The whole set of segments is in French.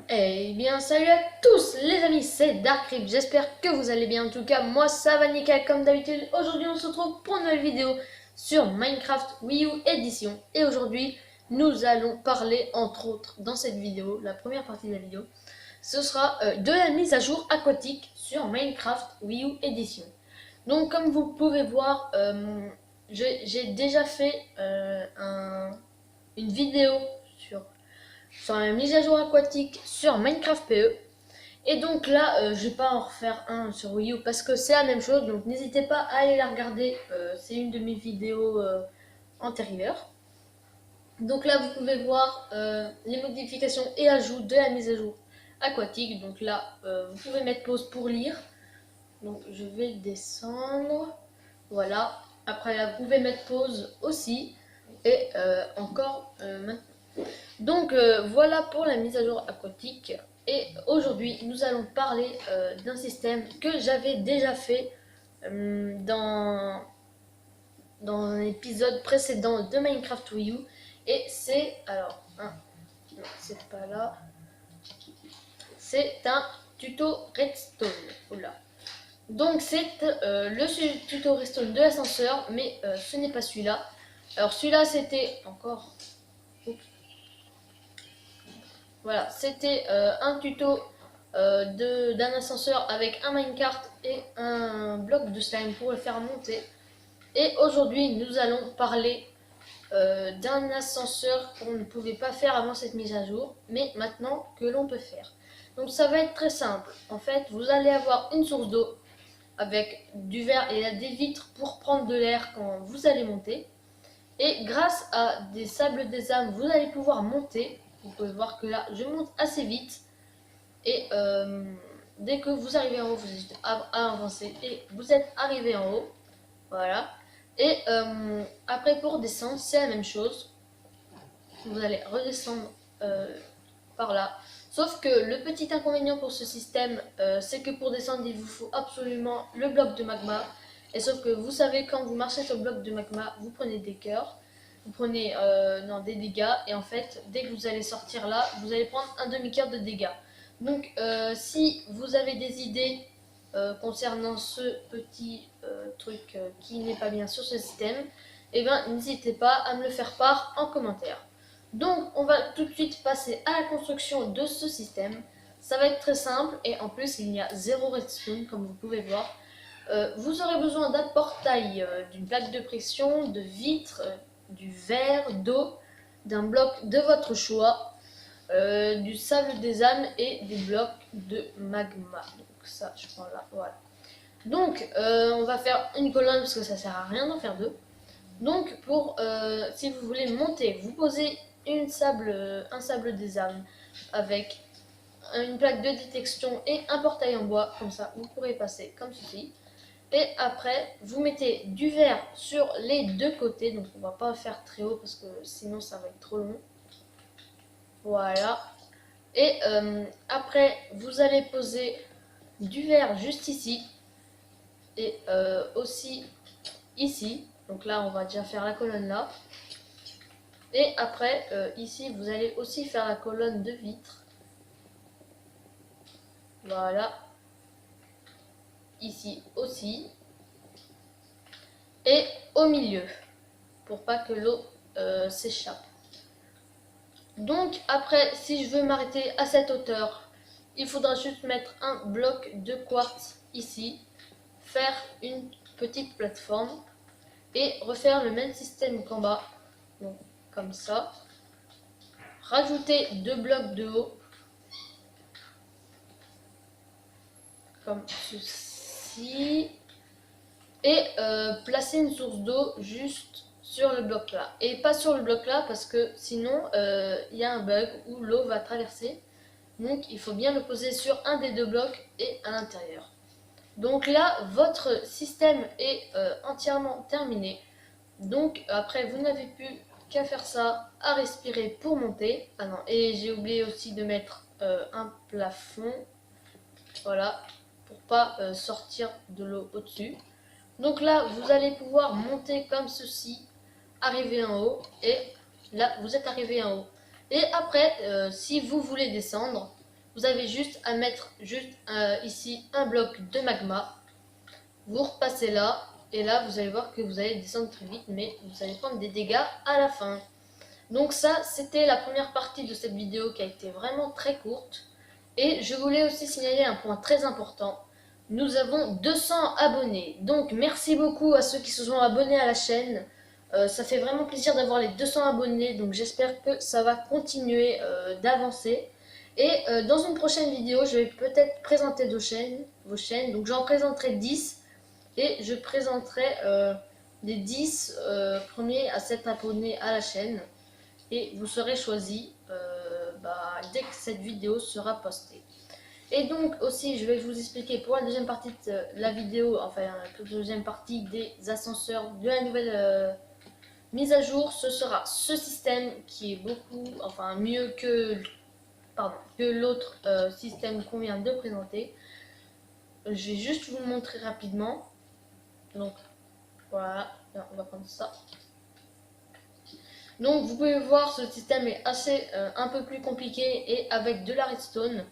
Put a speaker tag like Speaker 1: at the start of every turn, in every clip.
Speaker 1: Eh bien, salut à tous les amis, c'est Darkrip, j'espère que vous allez bien. En tout cas, moi ça va nickel comme d'habitude. Aujourd'hui, on se retrouve pour une nouvelle vidéo sur Minecraft Wii U Edition. Et aujourd'hui, nous allons parler, entre autres, dans cette vidéo, la première partie de la vidéo, ce sera de la mise à jour aquatique sur Minecraft Wii U Edition. Donc, comme vous pouvez voir, j'ai déjà fait une vidéo sur la mise à jour aquatique sur Minecraft PE. Et donc là, je vais pas en refaire un sur Wii U parce que c'est la même chose. Donc n'hésitez pas à aller la regarder. C'est une de mes vidéos antérieures. Donc là, vous pouvez voir les modifications et ajouts de la mise à jour aquatique. Donc là, vous pouvez mettre pause pour lire. Donc je vais descendre. Voilà. Après là, vous pouvez mettre pause aussi. Et encore maintenant. Donc voilà pour la mise à jour aquatique. Et aujourd'hui, nous allons parler d'un système que j'avais déjà fait dans un épisode précédent de Minecraft Wii U. Et c'est, alors, non, c'est pas là. C'est un tuto redstone. Oula. Donc c'est le tuto redstone de l'ascenseur, mais ce n'est pas celui-là. Alors celui-là, c'était encore... Voilà, c'était un tuto d'un ascenseur avec un minecart et un bloc de slime pour le faire monter. Et aujourd'hui, nous allons parler d'un ascenseur qu'on ne pouvait pas faire avant cette mise à jour, mais maintenant que l'on peut faire. Donc ça va être très simple. En fait, vous allez avoir une source d'eau avec du verre et des vitres pour prendre de l'air quand vous allez monter. Et grâce à des sables des âmes, vous allez pouvoir monter. Vous pouvez voir que là, je monte assez vite. Et dès que vous arrivez en haut, vous êtes à avancer. Et vous êtes arrivé en haut. Voilà. Et après, pour descendre, c'est la même chose. Vous allez redescendre par là. Sauf que le petit inconvénient pour ce système, c'est que pour descendre, il vous faut absolument le bloc de magma. Et sauf que vous savez, quand vous marchez sur le bloc de magma, vous prenez des cœurs. Vous prenez des dégâts. Et en fait, dès que vous allez sortir là, vous allez prendre un demi-cœur de dégâts. Donc, si vous avez des idées concernant ce petit truc qui n'est pas bien sur ce système, eh ben, n'hésitez pas à me le faire part en commentaire. Donc, on va tout de suite passer à la construction de ce système. Ça va être très simple et en plus, il y a 0 redstone, comme vous pouvez voir. Vous aurez besoin d'un portail, d'une plaque de pression, de vitres, du verre, d'eau, d'un bloc de votre choix, du sable des âmes et des blocs de magma. Donc ça, je prends là, voilà. Donc, on va faire une colonne parce que ça sert à rien d'en faire deux. Donc, si vous voulez monter, vous posez un sable des âmes avec une plaque de détection et un portail en bois, comme ça vous pourrez passer comme ceci. Et après, vous mettez du verre sur les deux côtés, donc on va pas faire très haut parce que sinon ça va être trop long. Voilà. Et après, vous allez poser du verre juste ici et aussi ici. Donc là, on va déjà faire la colonne là. Et après, ici, vous allez aussi faire la colonne de vitres. Voilà. Ici aussi. Et au milieu, pour pas que l'eau s'échappe. Donc après, si je veux m'arrêter à cette hauteur, il faudra juste mettre un bloc de quartz ici, faire une petite plateforme et refaire le même système qu'en bas. Donc comme ça. Rajouter 2 blocs de haut. Comme ceci. Et placer une source d'eau juste sur le bloc là. Et pas sur le bloc là parce que sinon il y a un bug où l'eau va traverser. Donc il faut bien le poser sur un des deux blocs et à l'intérieur. Donc là, votre système est entièrement terminé. Donc après, vous n'avez plus qu'à faire ça, à respirer pour monter. Ah non, et j'ai oublié aussi de mettre un plafond. Voilà, pour pas sortir de l'eau au-dessus. Donc là, vous allez pouvoir monter comme ceci, arriver en haut. Et là, vous êtes arrivé en haut. Et après, si vous voulez descendre, vous avez juste à mettre ici un bloc de magma. Vous repassez là, et là vous allez voir que vous allez descendre très vite, mais vous allez prendre des dégâts à la fin. Donc ça, c'était la première partie de cette vidéo qui a été vraiment très courte. Et je voulais aussi signaler un point très important. Nous avons 200 abonnés. Donc merci beaucoup à ceux qui se sont abonnés à la chaîne. Ça fait vraiment plaisir d'avoir les 200 abonnés. Donc j'espère que ça va continuer d'avancer. Et dans une prochaine vidéo, je vais peut-être présenter vos chaînes. Donc j'en présenterai 10. Et je présenterai les 10 premiers à s'être abonnés à la chaîne. Et vous serez choisi dès que cette vidéo sera postée. Et donc aussi je vais vous expliquer pour la deuxième partie de la vidéo, enfin la deuxième partie des ascenseurs de la nouvelle mise à jour. Ce sera ce système qui est mieux que l'autre système qu'on vient de présenter. Je vais juste vous montrer rapidement. Donc voilà, on va prendre ça. Donc vous pouvez voir, ce système est un peu plus compliqué et avec de la redstone.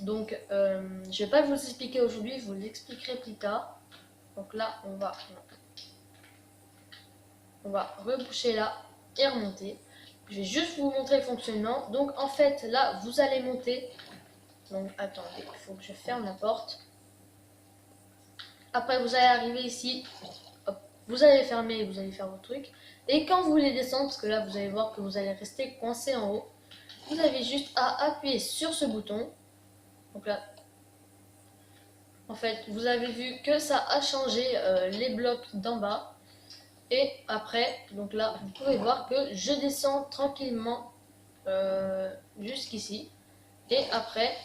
Speaker 1: Donc je vais pas vous expliquer aujourd'hui, je vous l'expliquerai plus tard. Donc là on va reboucher là et remonter. Je vais juste vous montrer le fonctionnement. Donc en fait là vous allez monter. Donc attendez, il faut que je ferme la porte. Après vous allez arriver ici. Hop, vous allez fermer et vous allez faire vos trucs. Et quand vous voulez descendre, parce que là vous allez voir que vous allez rester coincé en haut, vous avez juste à appuyer sur ce bouton. Donc là, en fait, vous avez vu que ça a changé les blocs d'en bas. Et après, donc là, vous pouvez voir que je descends tranquillement jusqu'ici. Et après,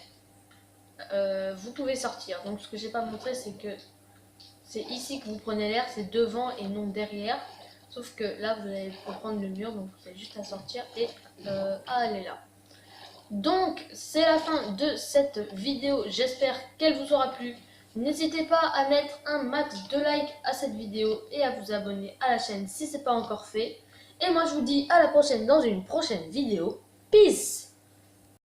Speaker 1: vous pouvez sortir. Donc ce que j'ai pas montré, c'est que c'est ici que vous prenez l'air, c'est devant et non derrière. Sauf que là, vous allez prendre le mur, donc vous avez juste à sortir et à aller là. Donc, c'est la fin de cette vidéo. J'espère qu'elle vous aura plu. N'hésitez pas à mettre un max de likes à cette vidéo et à vous abonner à la chaîne si ce n'est pas encore fait. Et moi, je vous dis à la prochaine dans une prochaine vidéo. Peace!